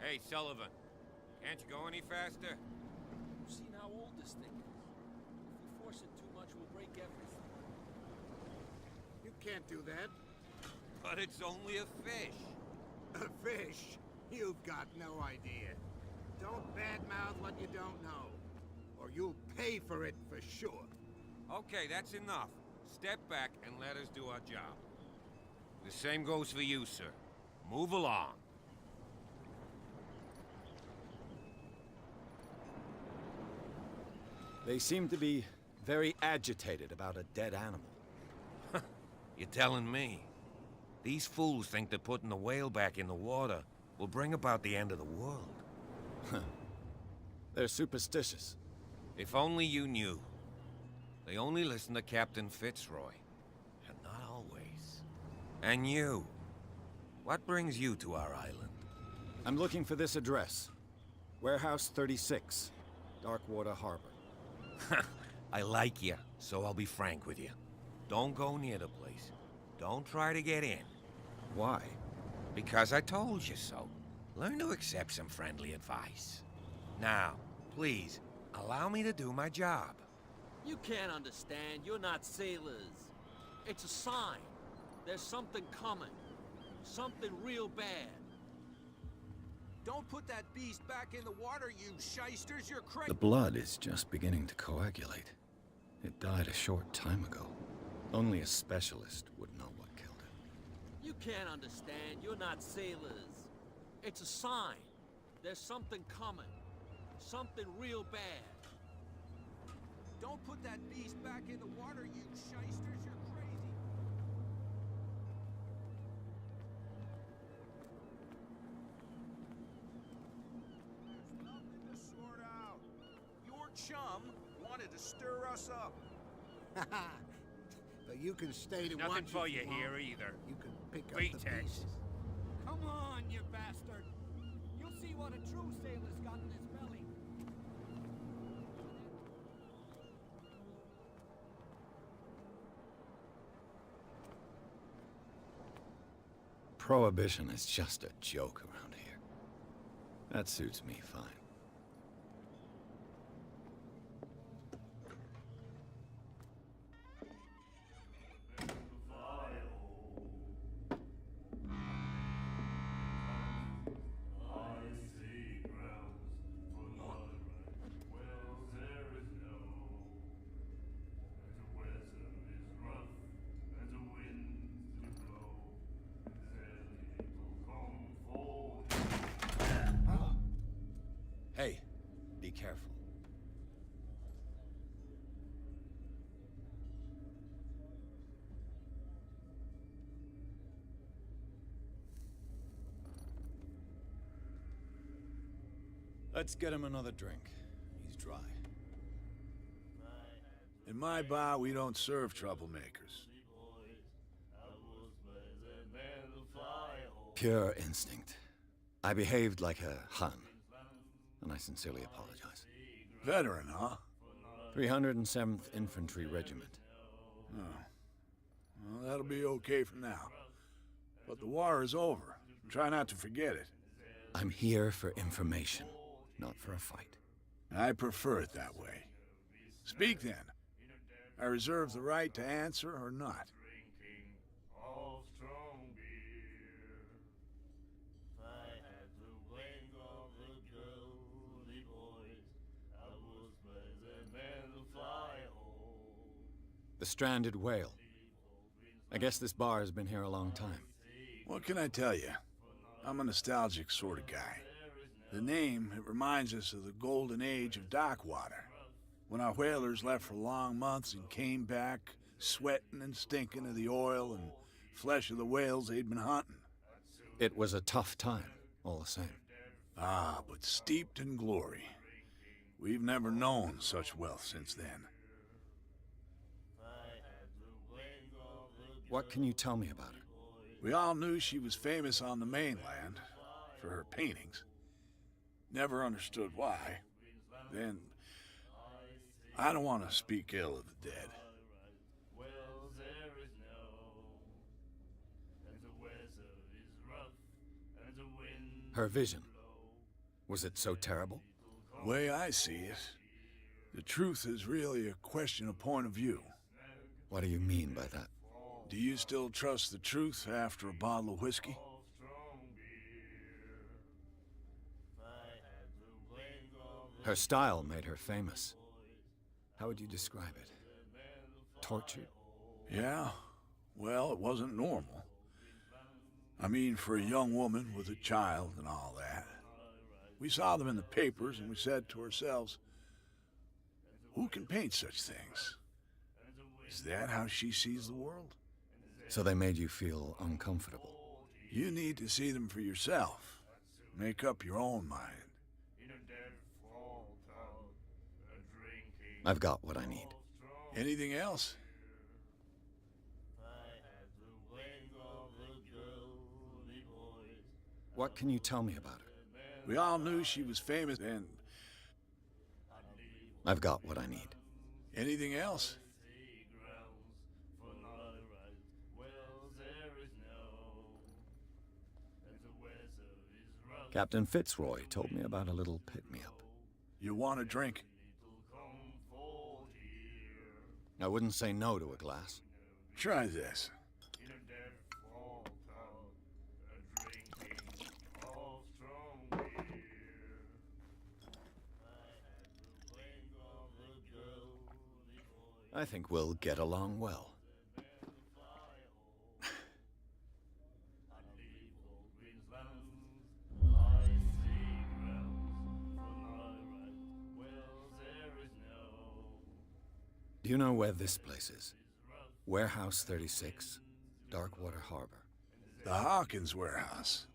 Hey, Sullivan. Can't you go any faster? You've seen how old this thing is. If we force it too much, we'll break everything. You can't do that. But it's only a fish. A fish? You've got no idea. Don't badmouth what you don't know, or you'll pay for it for sure. Okay, that's enough. Step back and let us do our job. The same goes for you, sir. Move along. They seem to be very agitated about a dead animal. You're telling me? These fools think that putting the whale back in the water will bring about the end of the world. They're superstitious. If only you knew. They only listen to Captain Fitzroy. And not always. And you. What brings you to our island? I'm looking for this address. Warehouse 36, Darkwater Harbor. I like you, so I'll be frank with you. Don't go near the place. Don't try to get in. Why? Because I told you so. Learn to accept some friendly advice. Now, please, allow me to do my job. You can't understand. You're not sailors. It's a sign. There's something coming. Something real bad. Don't put that beast back in the water, you shysters. You're crazy. The blood is just beginning to coagulate. It died a short time ago. Only a specialist would know what killed it. You can't understand. You're not sailors. It's a sign. There's something coming. Something real bad. Don't put that beast back in the water, you shysters. You're crazy. There's nothing to sort out. Your chum wanted to stir us up. But you can stay to Nothing watch for if you want. here either. You can pick up Pretext. the pieces. Come on, you bastard! You'll see what a true sailor's got in his belly. Prohibition is just a joke around here. That suits me fine. Hey, be careful. Let's get him another drink. He's dry. In my bar, we don't serve troublemakers. Pure instinct. I behaved like a Hun, and I sincerely apologize. Veteran, huh? 307th Infantry Regiment. Oh. Well, that'll be okay for now. But the war is over. Try not to forget it. I'm here for information, not for a fight. I prefer it that way. Speak then. I reserve the right to answer or not. The stranded whale. I guess this bar has been here a long time. What can I tell you? I'm a nostalgic sort of guy. The name, it reminds us of the golden age of dockwater, when our whalers left for long months and came back sweating and stinking of the oil and flesh of the whales they'd been hunting. It was a tough time, all the same. Ah, but steeped in glory. We've never known such wealth since then. What can you tell me about her? We all knew she was famous on the mainland for her paintings. Never understood why. Then, I don't want to speak ill of the dead. Her vision. Was it so terrible? The way I see it, the truth is really a question of point of view. What do you mean by that? Do you still trust the truth after a bottle of whiskey? Her style made her famous. How would you describe it? Tortured? Yeah? Well, it wasn't normal. I mean, for a young woman with a child and all that. We saw them in the papers and we said to ourselves, who can paint such things? Is that how she sees the world? So they made you feel uncomfortable. You need to see them for yourself. Make up your own mind. I've got what I need. Anything else? What can you tell me about her? We all knew she was famous and... I've got what I need. Anything else? Captain Fitzroy told me about a little pick-me-up. You want a drink? I wouldn't say no to a glass. Try this. I think we'll get along well. Do you know where this place is? Warehouse 36, Darkwater Harbor. The Hawkins warehouse.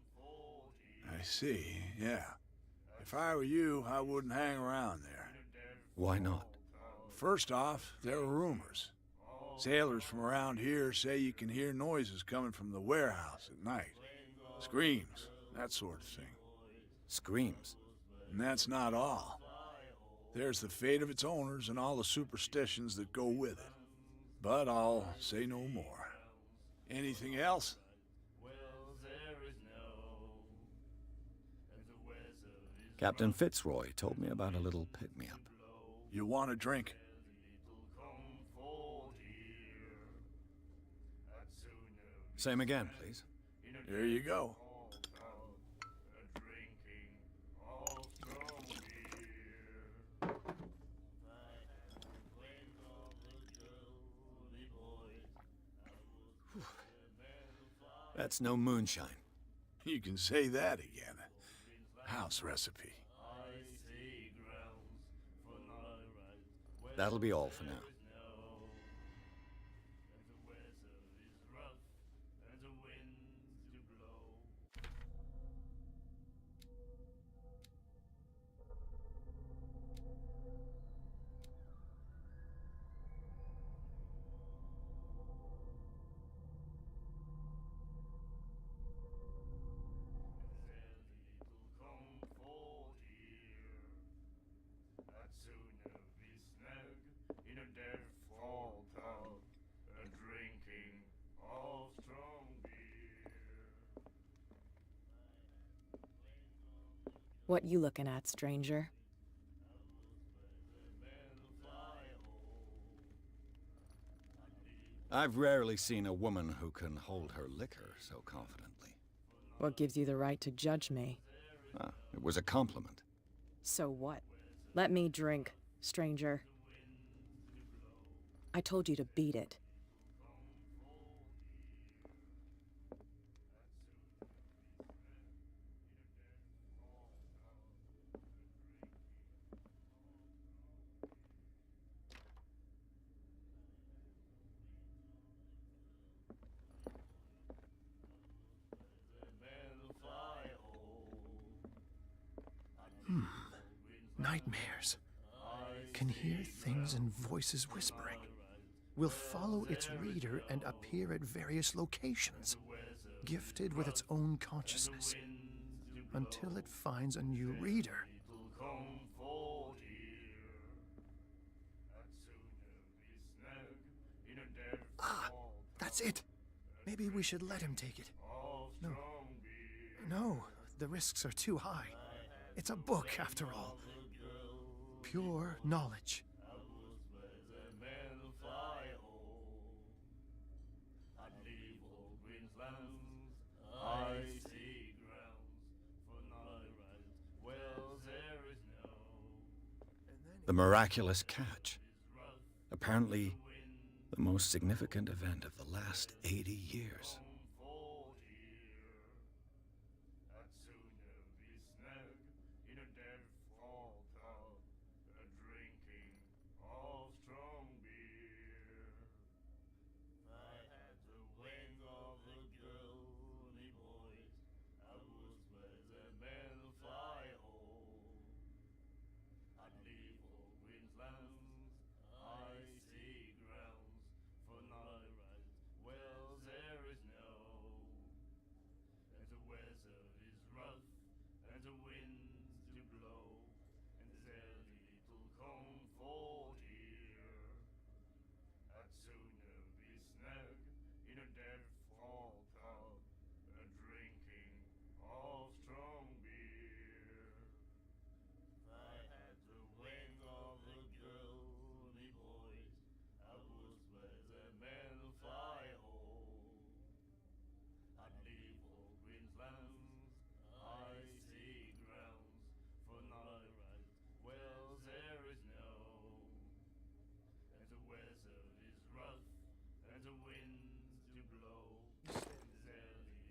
I see, yeah. If I were you, I wouldn't hang around there. Why not? First off, there are rumors. Sailors from around here say you can hear noises coming from the warehouse at night. Screams, that sort of thing. Screams. And that's not all. There's the fate of its owners and all the superstitions that go with it. But I'll say no more. Anything else? Captain Fitzroy told me about a little pick-me-up. You want a drink? Same again, please. There you go. That's no moonshine. You can say that again. House recipe. That'll be all for now. What you looking at, stranger? I've rarely seen a woman who can hold her liquor so confidently. What gives you the right to judge me? Ah, it was a compliment. So what? Let me drink, stranger. I told you to beat it. Nightmares. Can hear things and voices whispering. Will follow its reader and appear at various locations, gifted with its own consciousness, until it finds a new reader. Ah, that's it. Maybe we should let him take it. No. No, the risks are too high. It's a book, after all. Pure knowledge. The miraculous catch. Apparently, the most significant event of the last 80 years.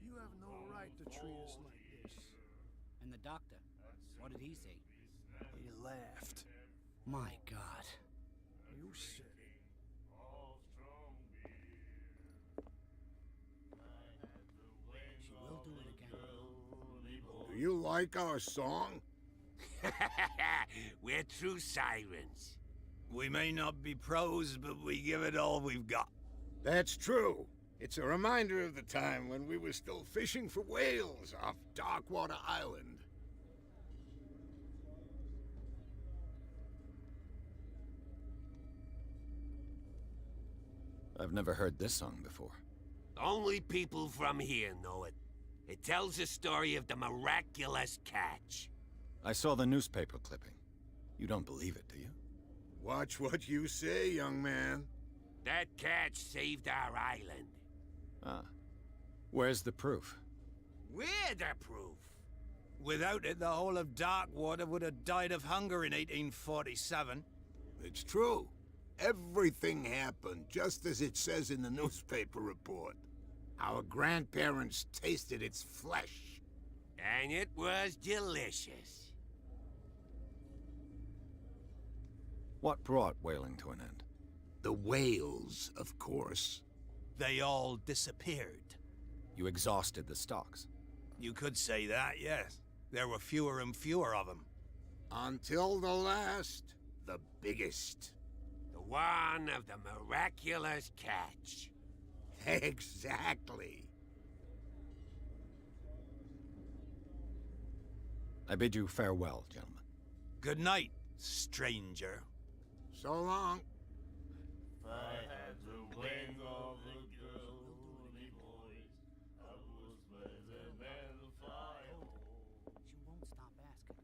You have no right to treat us like this. And the doctor, what did he say? He laughed. My God. You said it. She will do it again. Do you like our song? We're true sirens. We may not be pros, but we give it all we've got. That's true. It's a reminder of the time when we were still fishing for whales off Darkwater Island. I've never heard this song before. Only people from here know it. It tells the story of the miraculous catch. I saw the newspaper clipping. You don't believe it, do you? Watch what you say, young man. That catch saved our island. Ah. Where's the proof? We're the proof. Without it, the whole of Darkwater would have died of hunger in 1847. It's true. Everything happened just as it says in the newspaper report. Our grandparents tasted its flesh. And it was delicious. What brought whaling to an end? The whales, of course. They all disappeared. You exhausted the stocks. You could say that, yes. There were fewer and fewer of them. Until the last, the biggest. The one of the miraculous catch. Exactly. I bid you farewell, gentlemen. Good night, stranger. So long. If I had the wings of the girl, me boys, I was where the men fly. She won't stop asking.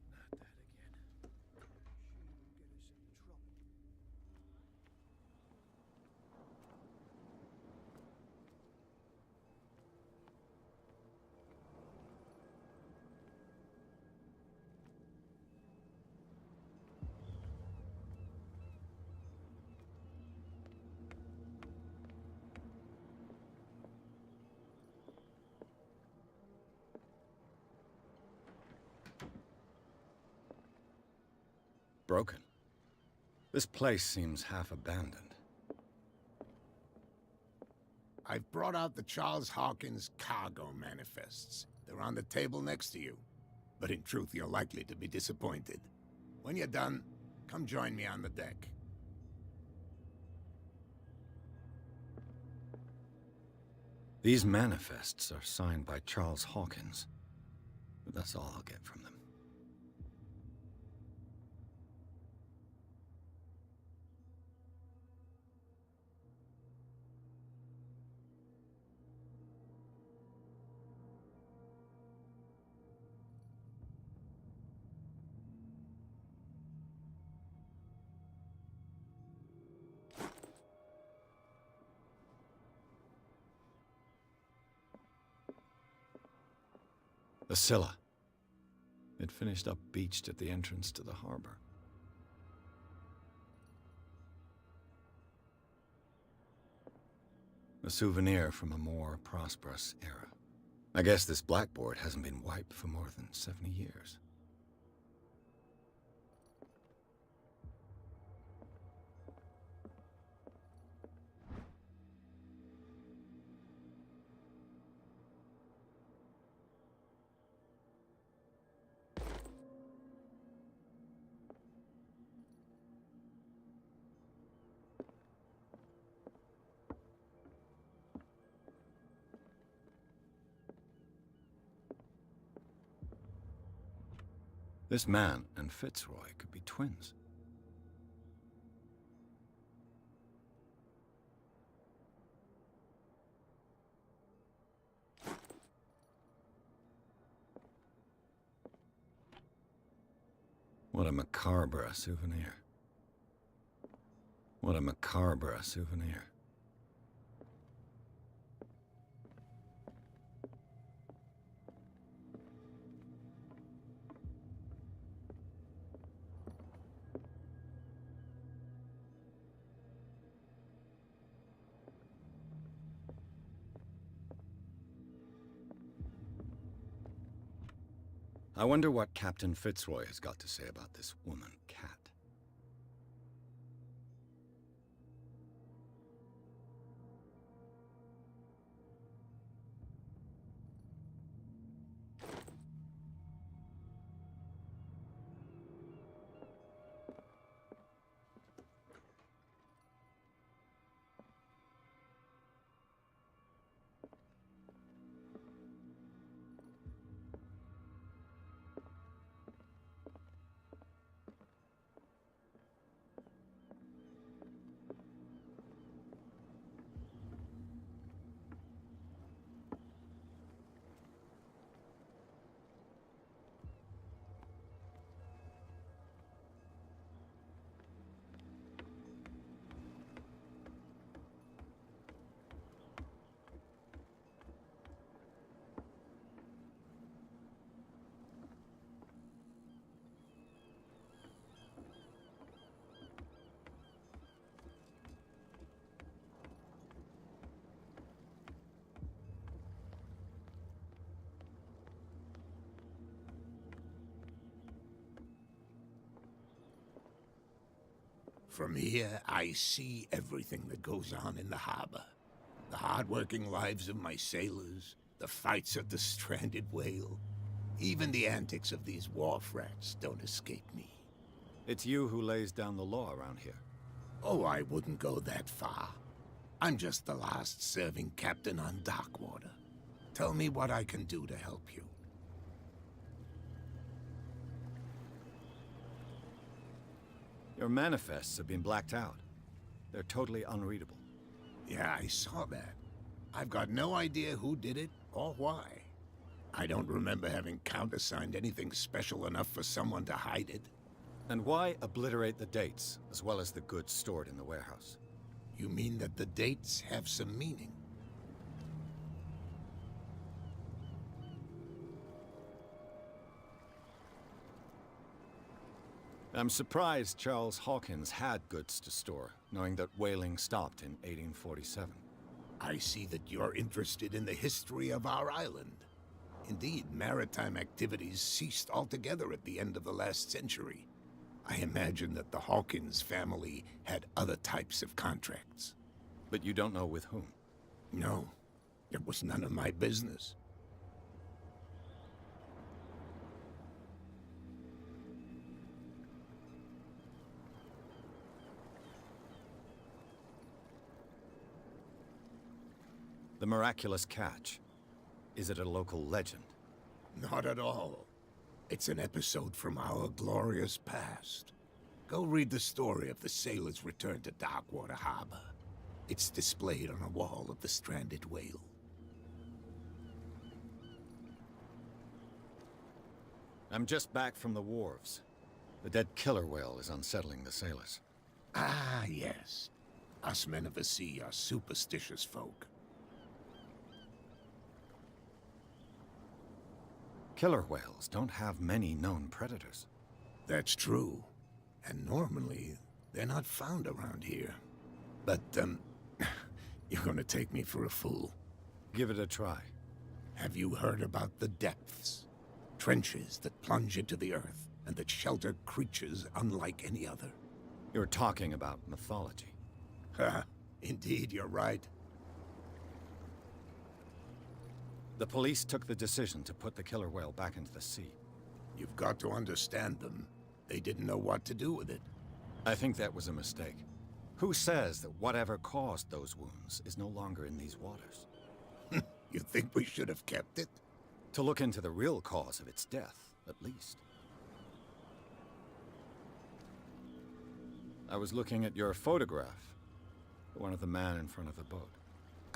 Not that again. She will get us into trouble. Broken. This place seems half abandoned. I've brought out the Charles Hawkins cargo manifests. They're on the table next to you. But in truth, you're likely to be disappointed. When you're done, come join me on the deck. These manifests are signed by Charles Hawkins. But that's all I'll get from them. A Scylla. It finished up beached at the entrance to the harbor. A souvenir from a more prosperous era. I guess this blackboard hasn't been wiped for more than 70 years. This man and Fitzroy could be twins. What a macabre souvenir. What a macabre souvenir. I wonder what Captain Fitzroy has got to say about this woman, Cat. From here, I see everything that goes on in the harbor. The hard-working lives of my sailors, the fights of the stranded whale. Even the antics of these wharf rats don't escape me. It's you who lays down the law around here. Oh, I wouldn't go that far. I'm just the last serving captain on Darkwater. Tell me what I can do to help you. Your manifests have been blacked out. They're totally unreadable. Yeah, I saw that. I've got no idea who did it or why. I don't remember having countersigned anything special enough for someone to hide it. And why obliterate the dates, as well as the goods stored in the warehouse? You mean that the dates have some meaning? I'm surprised Charles Hawkins had goods to store, knowing that whaling stopped in 1847. I see that you're interested in the history of our island. Indeed, maritime activities ceased altogether at the end of the last century. I imagine that the Hawkins family had other types of contracts. But you don't know with whom? No, it was none of my business. The miraculous catch. Is it a local legend? Not at all. It's an episode from our glorious past. Go read the story of the sailor's return to Darkwater Harbor. It's displayed on a wall of the stranded whale. I'm just back from the wharves. The dead killer whale is unsettling the sailors. Ah, yes. Us men of the sea are superstitious folk. Killer whales don't have many known predators. That's true. And normally, they're not found around here. But, you're gonna take me for a fool. Give it a try. Have you heard about the depths? Trenches that plunge into the earth, and that shelter creatures unlike any other. You're talking about mythology. Ha! Indeed, you're right. The police took the decision to put the killer whale back into the sea. You've got to understand them. They didn't know what to do with it. I think that was a mistake. Who says that whatever caused those wounds is no longer in these waters? You think we should have kept it? To look into the real cause of its death, at least. I was looking at your photograph. The one of the man in front of the boat.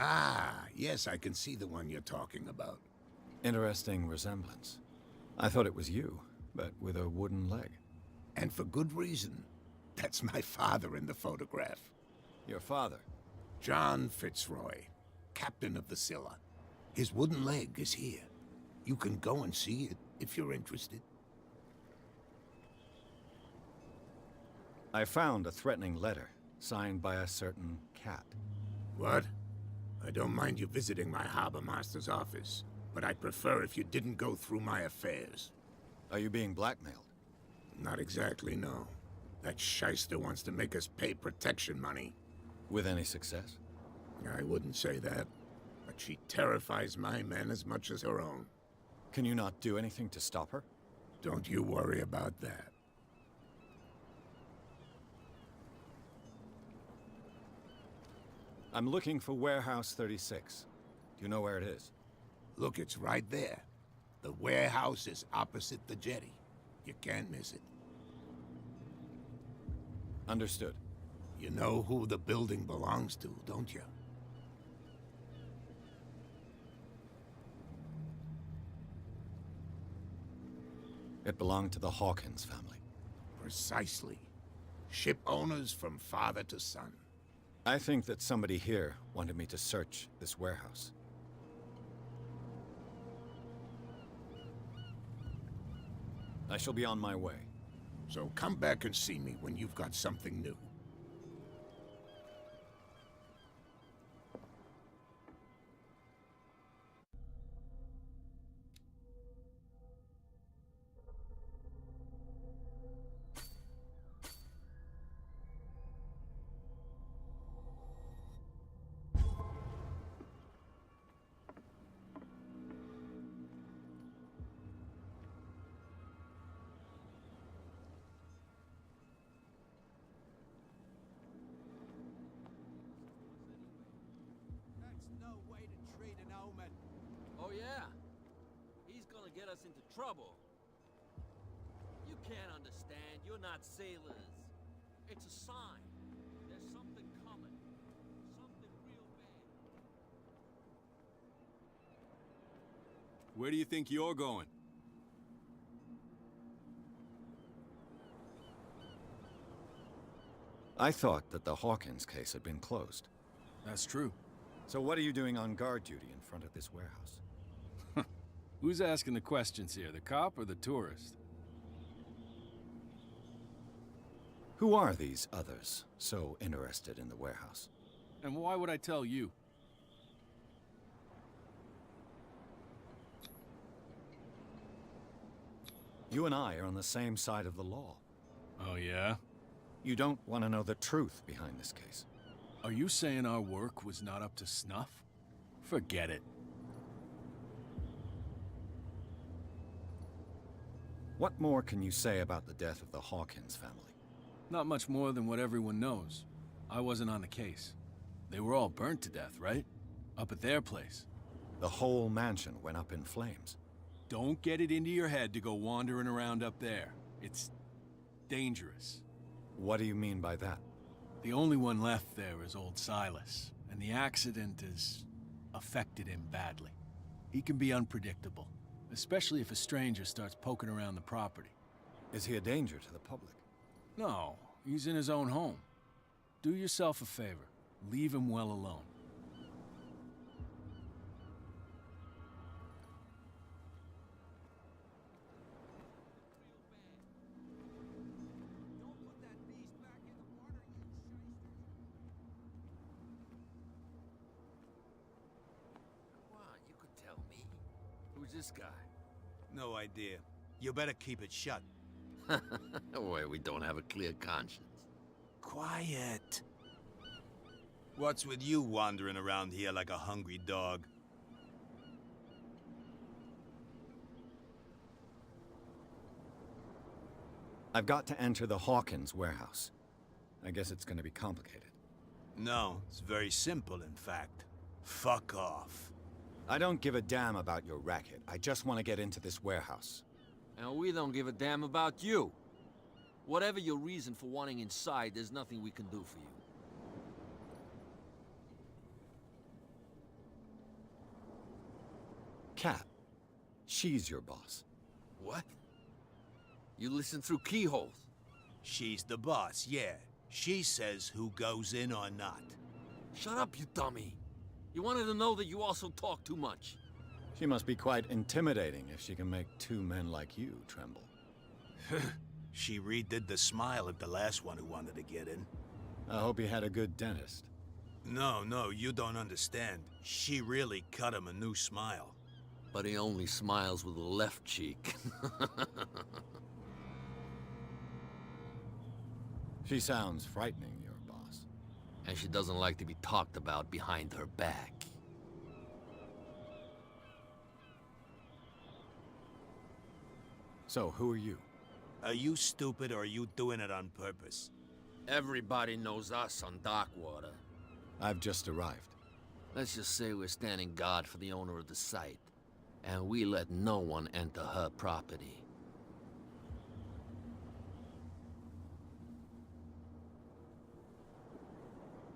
Ah, yes, I can see the one you're talking about. Interesting resemblance. I thought it was you, but with a wooden leg. And for good reason. That's my father in the photograph. Your father? John Fitzroy, captain of the Scylla. His wooden leg is here. You can go and see it if you're interested. I found a threatening letter, signed by a certain cat. What? I don't mind you visiting my harbor master's office, but I'd prefer if you didn't go through my affairs. Are you being blackmailed? Not exactly, no. That shyster wants to make us pay protection money. With any success? I wouldn't say that, but she terrifies my men as much as her own. Can you not do anything to stop her? Don't you worry about that. I'm looking for Warehouse 36. Do you know where it is? Look, it's right there. The warehouse is opposite the jetty. You can't miss it. Understood. You know who the building belongs to, don't you? It belonged to the Hawkins family. Precisely. Ship owners from father to son. I think that somebody here wanted me to search this warehouse. I shall be on my way. So come back and see me when you've got something new. Oh yeah? He's gonna get us into trouble. You can't understand. You're not sailors. It's a sign. There's something coming. Something real bad. Where do you think you're going? I thought that the Hawkins case had been closed. That's true. So what are you doing on guard duty in front of this warehouse? Who's asking the questions here, the cop or the tourist? Who are these others so interested in the warehouse? And why would I tell you? You and I are on the same side of the law. Oh, yeah? You don't want to know the truth behind this case. Are you saying our work was not up to snuff? Forget it. What more can you say about the death of the Hawkins family? Not much more than what everyone knows. I wasn't on the case. They were all burnt to death, right? Up at their place. The whole mansion went up in flames. Don't get it into your head to go wandering around up there. It's dangerous. What do you mean by that? The only one left there is old Silas, and the accident has affected him badly. He can be unpredictable, especially if a stranger starts poking around the property. Is he a danger to the public? No, he's in his own home. Do yourself a favor. Leave him well alone. Who's this guy? No idea. You better keep it shut. Why, we don't have a clear conscience. Quiet. What's with you wandering around here like a hungry dog? I've got to enter the Hawkins warehouse. I guess it's gonna be complicated. No, it's very simple, in fact. Fuck off. I don't give a damn about your racket. I just want to get into this warehouse. And we don't give a damn about you. Whatever your reason for wanting inside, there's nothing we can do for you. Kat. She's your boss. What? You listen through keyholes? She's the boss, yeah. She says who goes in or not. Shut up, you dummy. You wanted to know that you also talk too much. She must be quite intimidating if she can make two men like you tremble. She redid the smile at the last one who wanted to get in. I hope he had a good dentist. No, you don't understand. She really cut him a new smile. But he only smiles with the left cheek. She sounds frightening, your boss. And she doesn't like to be talked about behind her back. So, who are you? Are you stupid or are you doing it on purpose? Everybody knows us on Darkwater. I've just arrived. Let's just say we're standing guard for the owner of the site. And we let no one enter her property.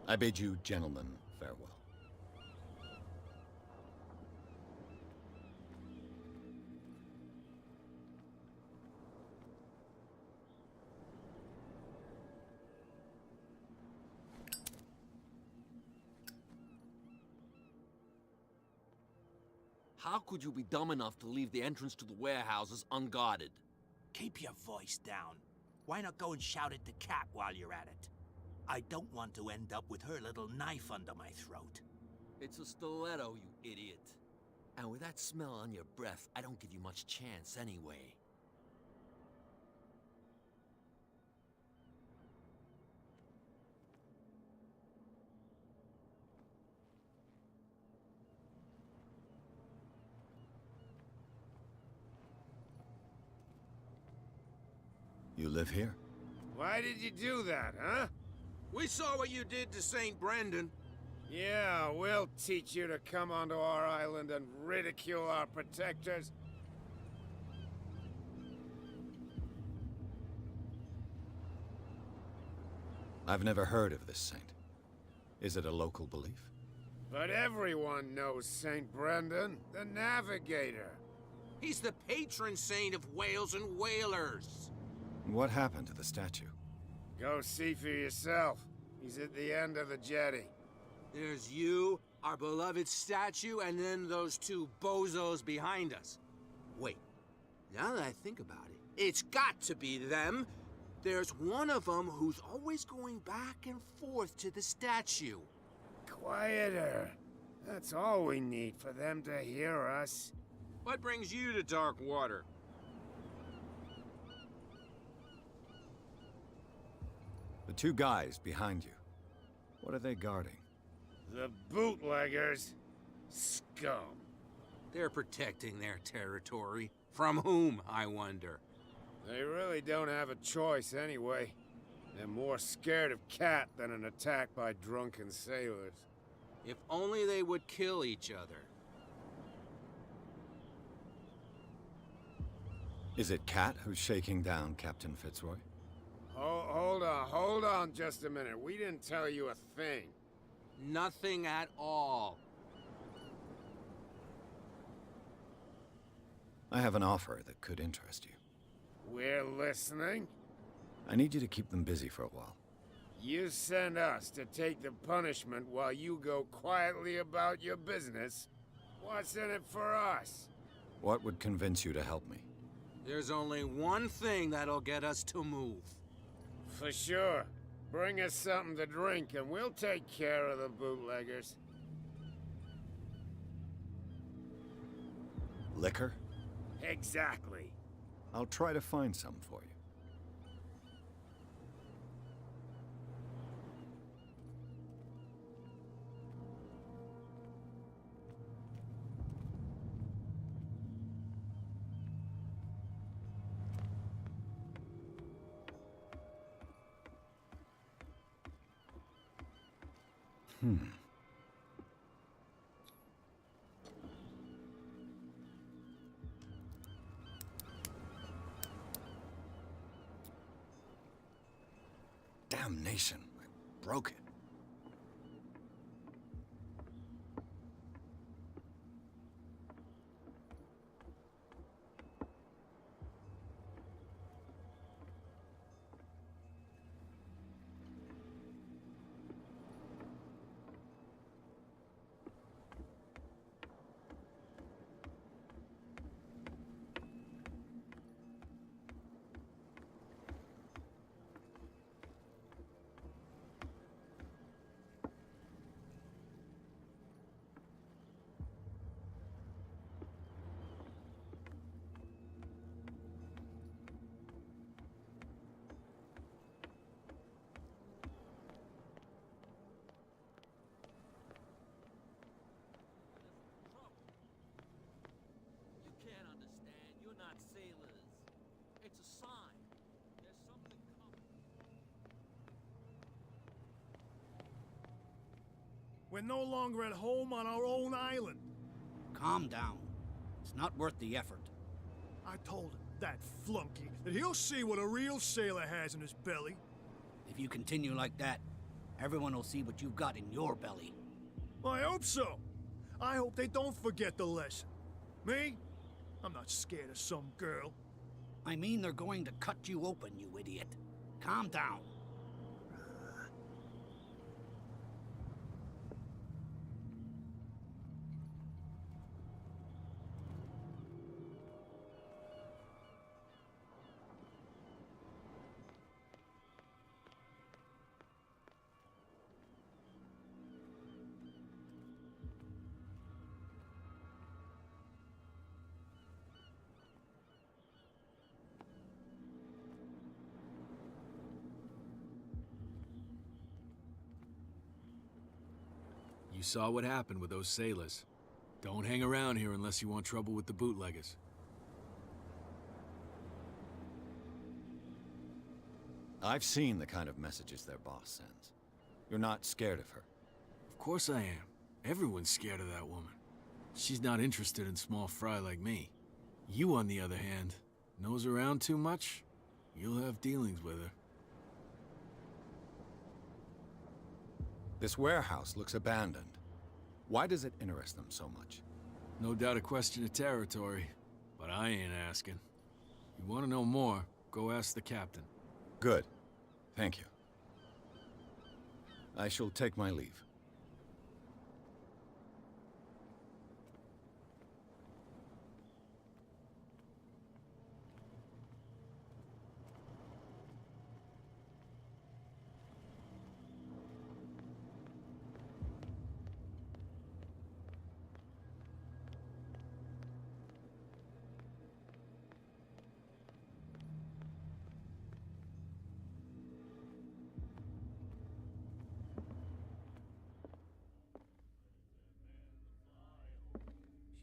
I bid you gentlemen farewell. How could you be dumb enough to leave the entrance to the warehouses unguarded? Keep your voice down. Why not go and shout at the cat while you're at it? I don't want to end up with her little knife under my throat. It's a stiletto, you idiot. And with that smell on your breath, I don't give you much chance anyway. You live here? Why did you do that, huh? We saw what you did to St. Brendan. Yeah, we'll teach you to come onto our island and ridicule our protectors. I've never heard of this saint. Is it a local belief? But everyone knows St. Brendan, the Navigator. He's the patron saint of whales and whalers. What happened to the statue? Go see for yourself. He's at the end of the jetty. There's you, our beloved statue, and then those two bozos behind us. Wait, now that I think about it, it's got to be them. There's one of them who's always going back and forth to the statue. Quieter. That's all we need for them to hear us. What brings you to Darkwater? The two guys behind you. What are they guarding? The bootleggers. Scum. They're protecting their territory. From whom, I wonder? They really don't have a choice anyway. They're more scared of Cat than an attack by drunken sailors. If only they would kill each other. Is it Kat who's shaking down Captain Fitzroy? Hold on just a minute. We didn't tell you a thing. Nothing at all. I have an offer that could interest you. We're listening. I need you to keep them busy for a while. You send us to take the punishment while you go quietly about your business. What's in it for us? What would convince you to help me? There's only one thing that'll get us to move. For sure. Bring us something to drink and we'll take care of the bootleggers. Liquor? Exactly. I'll try to find some for you. Damnation. I broke it. You can't understand. You're not sailors. It's a sign. There's something coming. We're no longer at home on our own island. Calm down. It's not worth the effort. I told him, that flunky, that he'll see what a real sailor has in his belly. If you continue like that, everyone will see what you've got in your belly. I hope so. I hope they don't forget the lesson. Me? I'm not scared of some girl. I mean, they're going to cut you open, you idiot. Calm down. You saw what happened with those sailors. Don't hang around here unless you want trouble with the bootleggers. I've seen the kind of messages their boss sends. You're not scared of her. Of course I am. Everyone's scared of that woman. She's not interested in small fry like me. You, on the other hand, nose around too much, you'll have dealings with her. This warehouse looks abandoned. Why does it interest them so much? No doubt a question of territory, but I ain't asking. You want to know more, go ask the captain. Good. Thank you. I shall take my leave.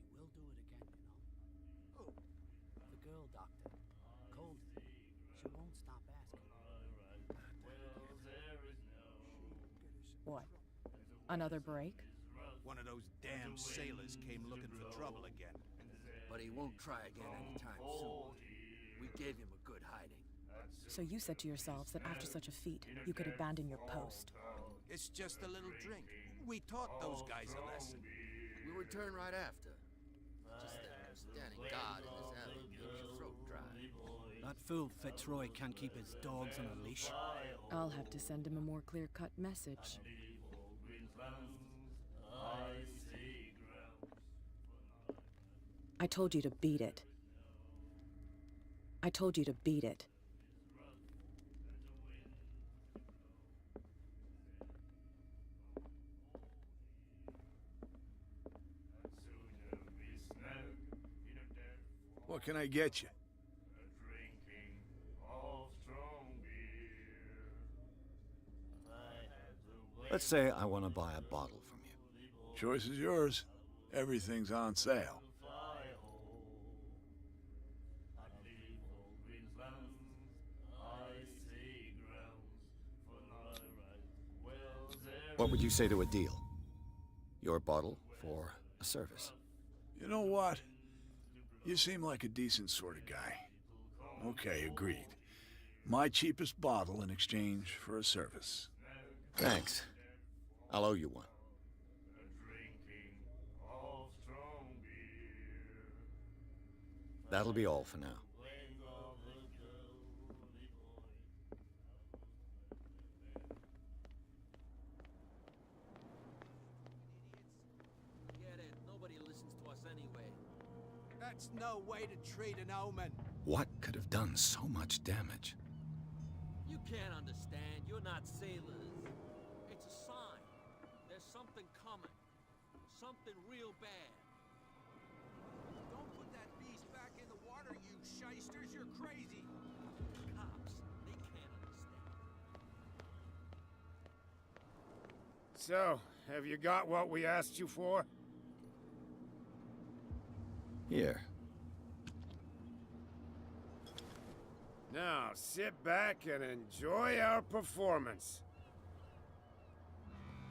She will do it again, you know. Who? The girl doctor. Cold. She won't stop asking. What? Another break? One of those damn sailors came looking for trouble again. But he won't try again anytime soon. We gave him a good hiding. So you said to yourselves that after such a feat, you could abandon your post. It's just a little drink. We taught those guys a lesson. We return right after. Just that standing guard in this alley makes your throat dry. That fool Fitzroy can't keep his dogs on a leash. I'll have to send him a more clear-cut message. I told you to beat it. I told you to beat it. What can I get you? Drinking of strong beer. I had to wait. Let's say I want to buy a bottle from you. Choice is yours. Everything's on sale. What would you say to a deal? Your bottle for a service. You know what? You seem like a decent sort of guy. Okay, agreed. My cheapest bottle in exchange for a service. Thanks. I'll owe you one. That'll be all for now. Forget it. Nobody listens to us anyway. That's no way to treat an omen. What could have done so much damage? You can't understand. You're not sailors. It's a sign. There's something coming. Something real bad. Don't put that beast back in the water, you shysters. You're crazy. Cops, they can't understand. So, have you got what we asked you for? Here. Now, sit back and enjoy our performance.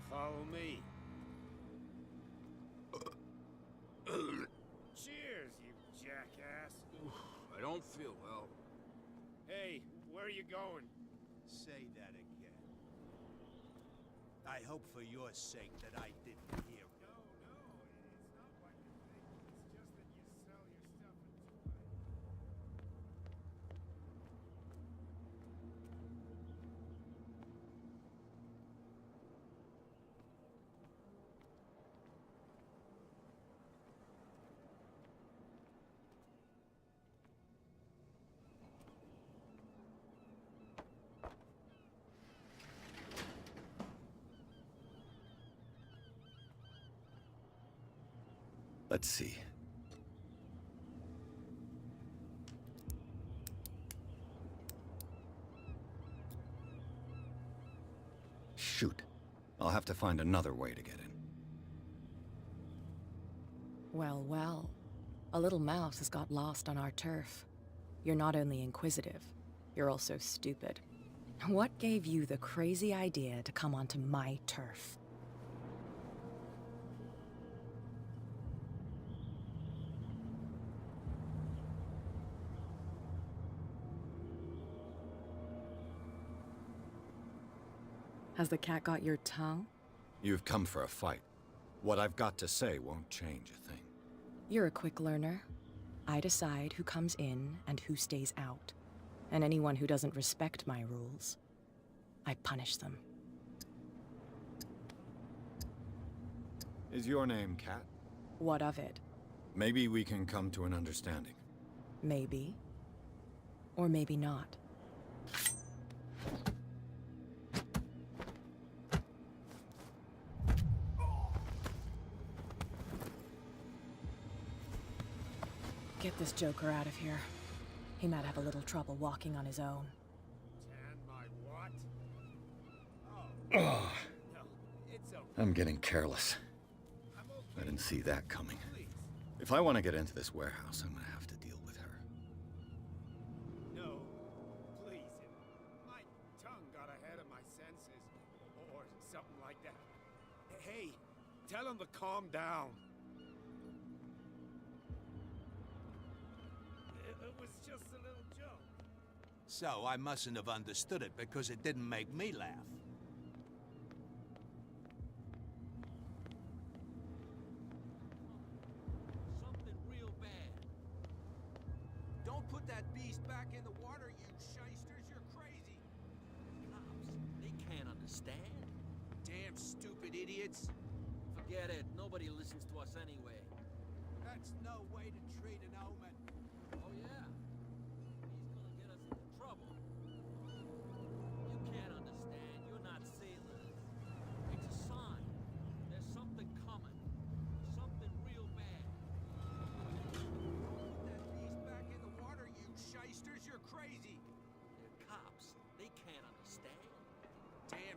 Follow me. Cheers, you jackass. I don't feel well. Hey, where are you going? Say that again. I hope for your sake that I didn't hear it. No, it's not what you think. It's just that you sell your stuff in Let's see. Shoot. I'll have to find another way to get in. Well, well. A little mouse has got lost on our turf. You're not only inquisitive, you're also stupid. What gave you the crazy idea to come onto my turf? Has the cat got your tongue? You've come for a fight. What I've got to say won't change a thing. You're a quick learner. I decide who comes in and who stays out. And anyone who doesn't respect my rules, I punish them. Is your name Cat? What of it? Maybe we can come to an understanding. Maybe. Or maybe not. Get this joker out of here. He might have a little trouble walking on his own. And my what? Oh, No, it's okay. I'm getting careless. I didn't see that coming. If I want to get into this warehouse, I'm gonna have to deal with her. No, please. My tongue got ahead of my senses, or something like that. Hey, tell him to calm down. It was just a little joke. So I mustn't have understood it because it didn't make me laugh. Something real bad. Don't put that beast back in the water, you shysters. You're crazy. Cops, they can't understand. Damn stupid idiots. Forget it. Nobody listens to us anyway. That's no way to treat an omen. Oh, yeah. He's gonna get us into trouble. You can't understand. You're not sailors. It's a sign. There's something coming. Something real bad. Don't put that beast back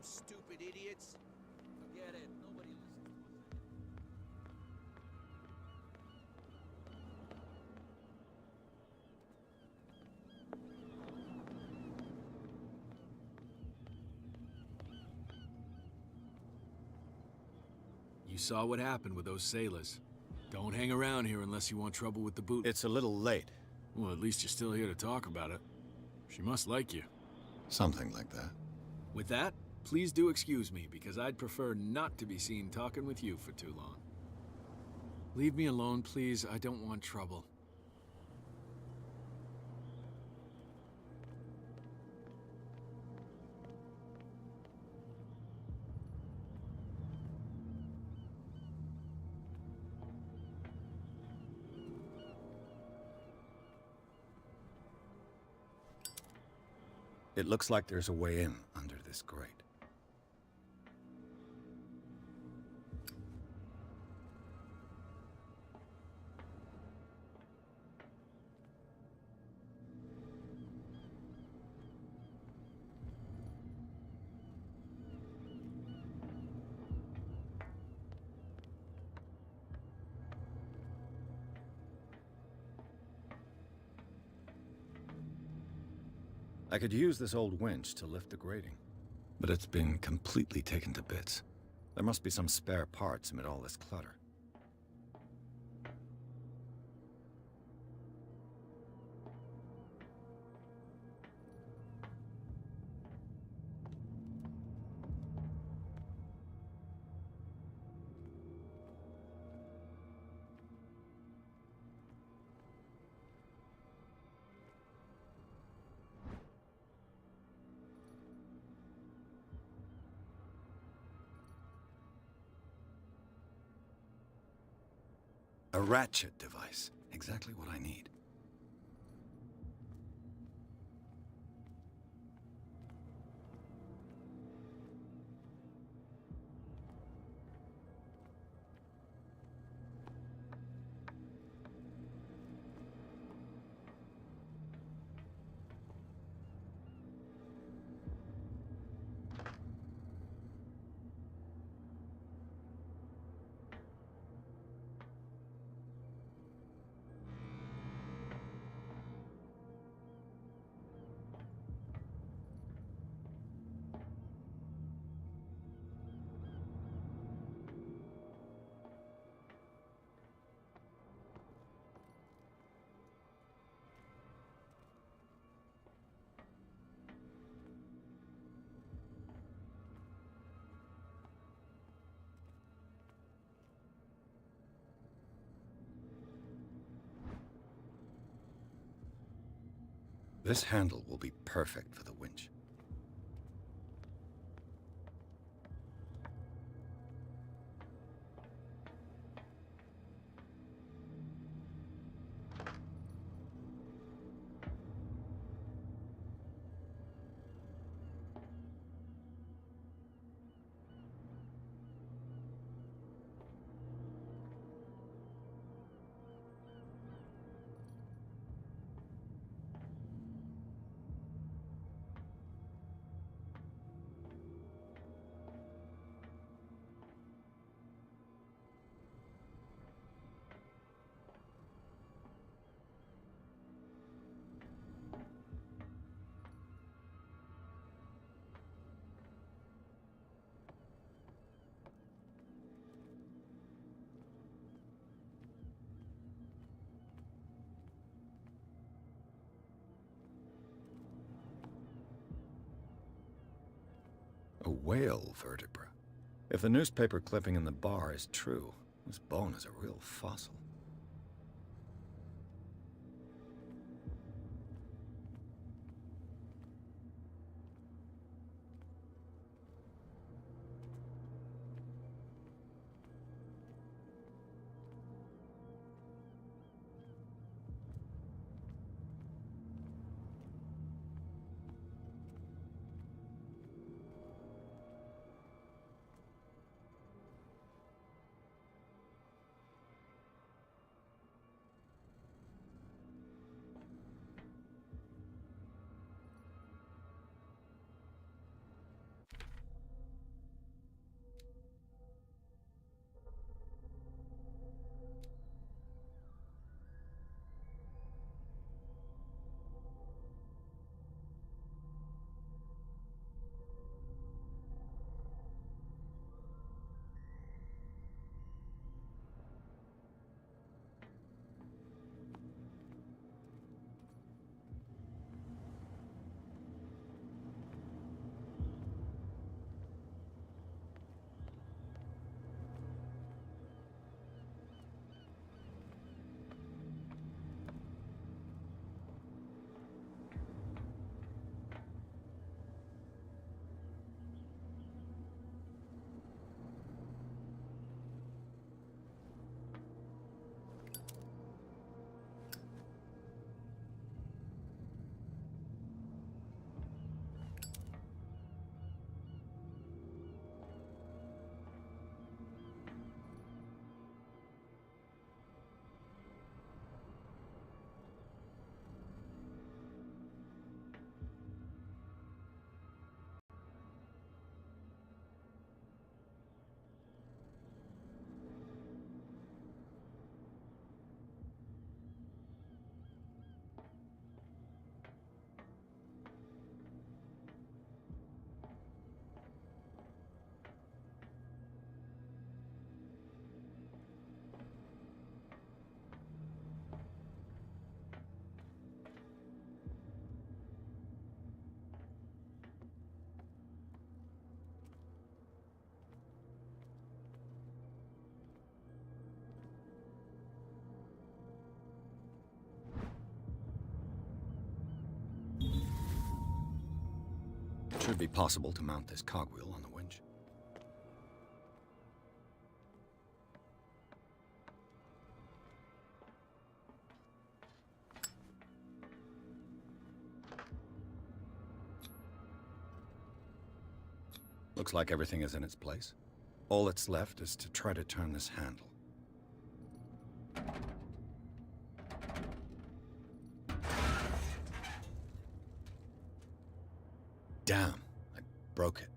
damn stupid idiots. Forget it. Nobody listens to us. You saw what happened with those sailors. Don't hang around here unless you want trouble with the boot. It's a little late. Well, at least you're still here to talk about it. She must like you. Something like that. With that, please do excuse me, because I'd prefer not to be seen talking with you for too long. Leave me alone, please. I don't want trouble. It looks like there's a way in under this grate. I could use this old winch to lift the grating, but it's been completely taken to bits. There must be some spare parts amid all this clutter. A ratchet device. Exactly what I need. This handle will be perfect for the winch. A whale vertebra. If the newspaper clipping in the bar is true, this bone is a real fossil. Should be possible to mount this cogwheel on the winch. Looks like everything is in its place. All that's left is to try to turn this handle. Damn, I broke it.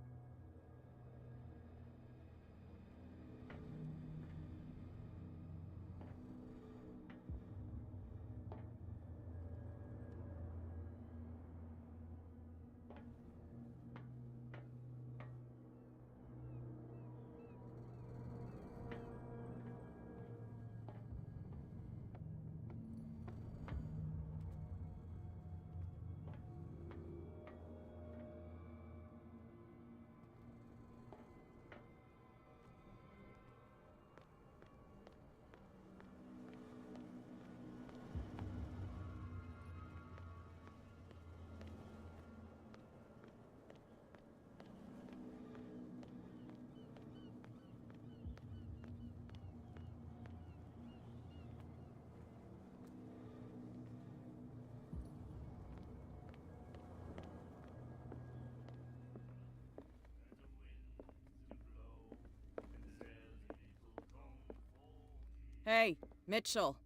Hey, Mitchell.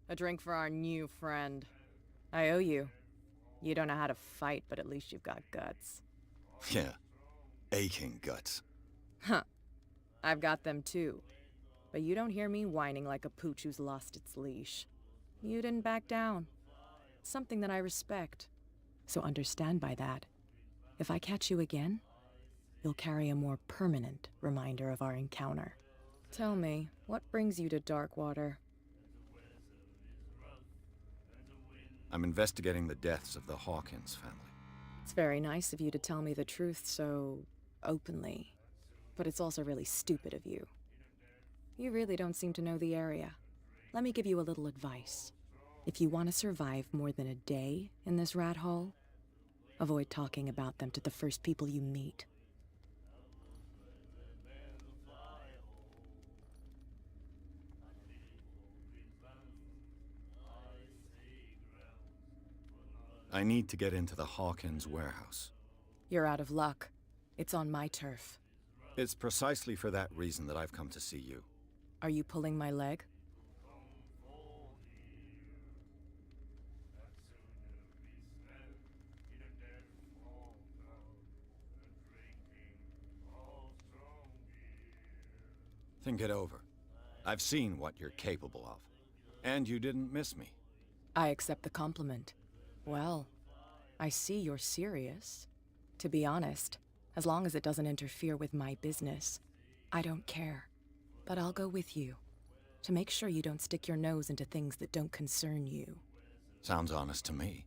A drink for our new friend. I owe you. You don't know how to fight, but at least you've got guts. Yeah, aching guts. Huh. I've got them too. But you don't hear me whining like a pooch who's lost its leash. You didn't back down. It's something that I respect. So understand by that. If I catch you again, you'll carry a more permanent reminder of our encounter. Tell me, what brings you to Darkwater? I'm investigating the deaths of the Hawkins family. It's very nice of you to tell me the truth so openly. But it's also really stupid of you. You really don't seem to know the area. Let me give you a little advice. If you want to survive more than a day in this rat hole, avoid talking about them to the first people you meet. I need to get into the Hawkins warehouse. You're out of luck. It's on my turf. It's precisely for that reason that I've come to see you. Are you pulling my leg? Think it over. I've seen what you're capable of. And you didn't miss me. I accept the compliment. Well, I see you're serious. To be honest, as long as it doesn't interfere with my business, I don't care. But I'll go with you, to make sure you don't stick your nose into things that don't concern you. Sounds honest to me.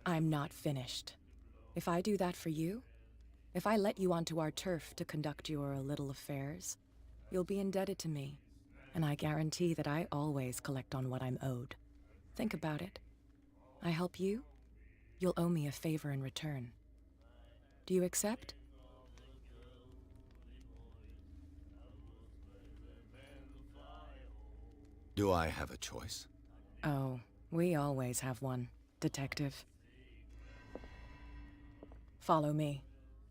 I'm not finished. If I do that for you, if I let you onto our turf to conduct your little affairs, you'll be indebted to me, and I guarantee that I always collect on what I'm owed. Think about it. I help you, you'll owe me a favor in return. Do you accept? Do I have a choice? Oh, we always have one, Detective. Follow me.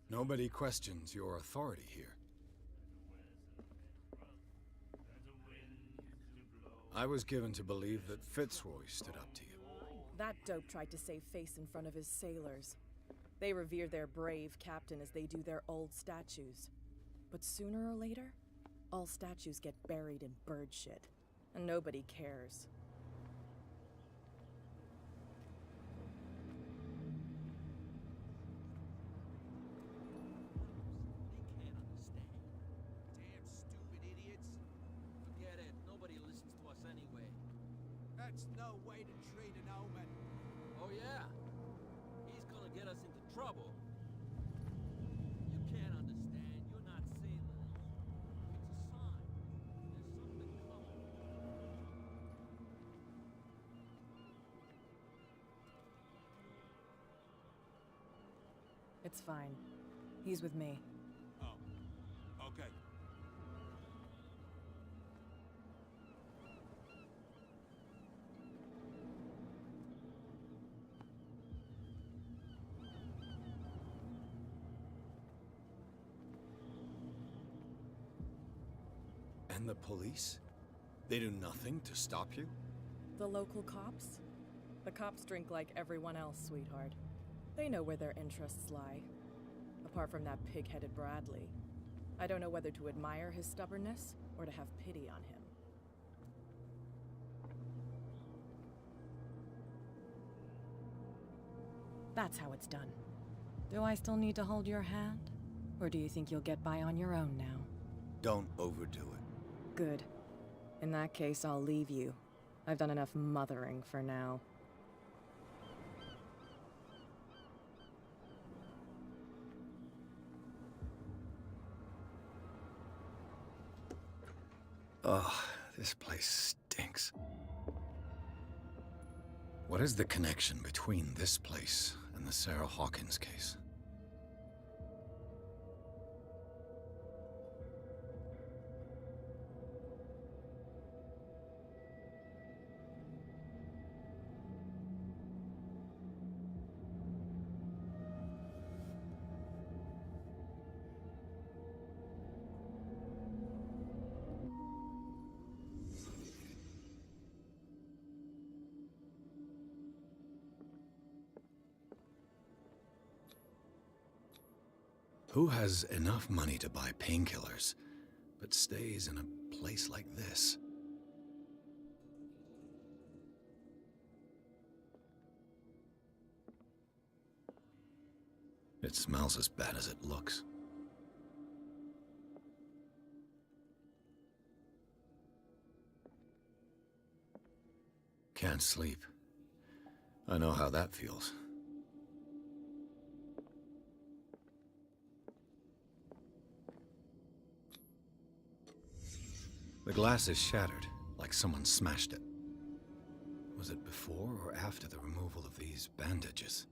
Nobody questions your authority here. I was given to believe that Fitzroy stood up to you. That dope tried to save face in front of his sailors. They revere their brave captain as they do their old statues. But sooner or later, all statues get buried in bird shit, and nobody cares. They can't understand. Damn stupid idiots. Forget it. Nobody listens to us anyway. That's no way to treat an omen. Oh yeah? He's gonna get us into trouble. You can't understand. You're not sailors. It's a sign. There's something coming. It's fine. He's with me. Oh, okay. And the police? They do nothing to stop you? The local cops? The cops drink like everyone else, sweetheart. They know where their interests lie. Apart from that pig-headed Bradley. I don't know whether to admire his stubbornness or to have pity on him. That's how it's done. Do I still need to hold your hand? Or do you think you'll get by on your own now? Don't overdo it. Good. In that case, I'll leave you. I've done enough mothering for now. Ugh, this place stinks. What is the connection between this place and the Sarah Hawkins case? Who has enough money to buy painkillers, but stays in a place like this? It smells as bad as it looks. Can't sleep. I know how that feels. The glass is shattered, like someone smashed it. Was it before or after the removal of these bandages?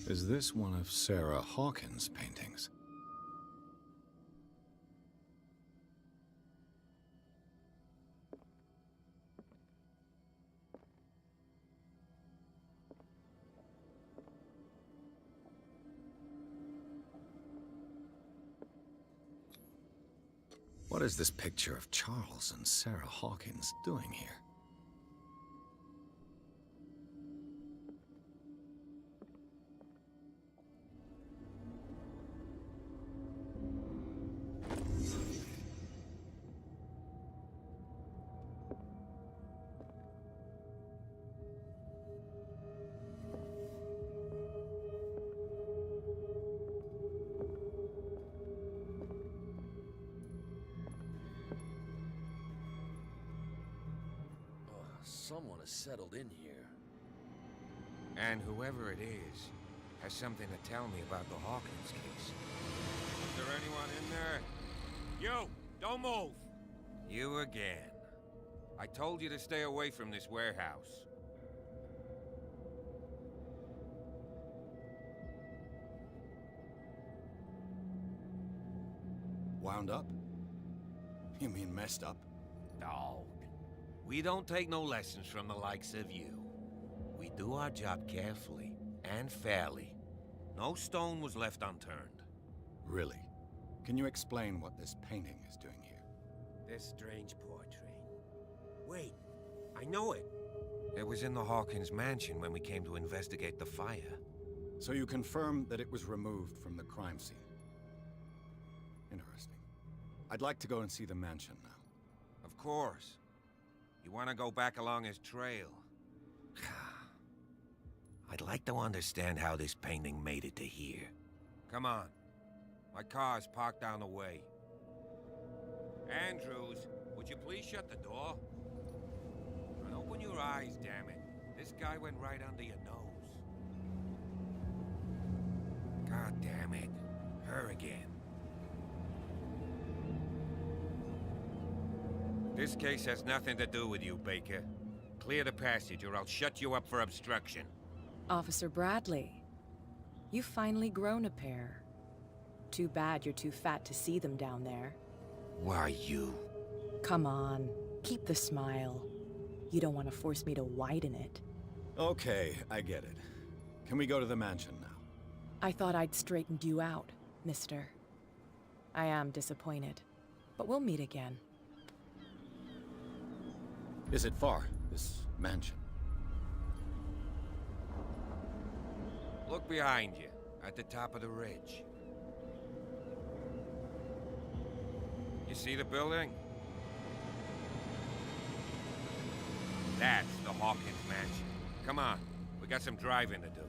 Is this one of Sarah Hawkins' paintings? What is this picture of Charles and Sarah Hawkins doing here? Someone has settled in here. And whoever it is has something to tell me about the Hawkins case. Is there anyone in there? You! Don't move! You again. I told you to stay away from this warehouse. Wound up? You mean messed up? Dog. We don't take no lessons from the likes of you. We do our job carefully and fairly. No stone was left unturned. Really? Can you explain what this painting is doing here? This strange portrait. Wait, I know it. It was in the Hawkins mansion when we came to investigate the fire. So you confirm that it was removed from the crime scene? Interesting. I'd like to go and see the mansion now. Of course. You want to go back along his trail? I'd like to understand how this painting made it to here. Come on. My car's parked down the way. Andrews, would you please shut the door? And open your eyes, damn it. This guy went right under your nose. God damn it. Her again. This case has nothing to do with you, Baker. Clear the passage or I'll shut you up for obstruction. Officer Bradley, you've finally grown a pair. Too bad you're too fat to see them down there. Why you? Come on, keep the smile. You don't want to force me to widen it. Okay, I get it. Can we go to the mansion now? I thought I'd straightened you out, mister. I am disappointed, but we'll meet again. Is it far, this mansion? Look behind you, at the top of the ridge. You see the building? That's the Hawkins mansion. Come on, we got some driving to do.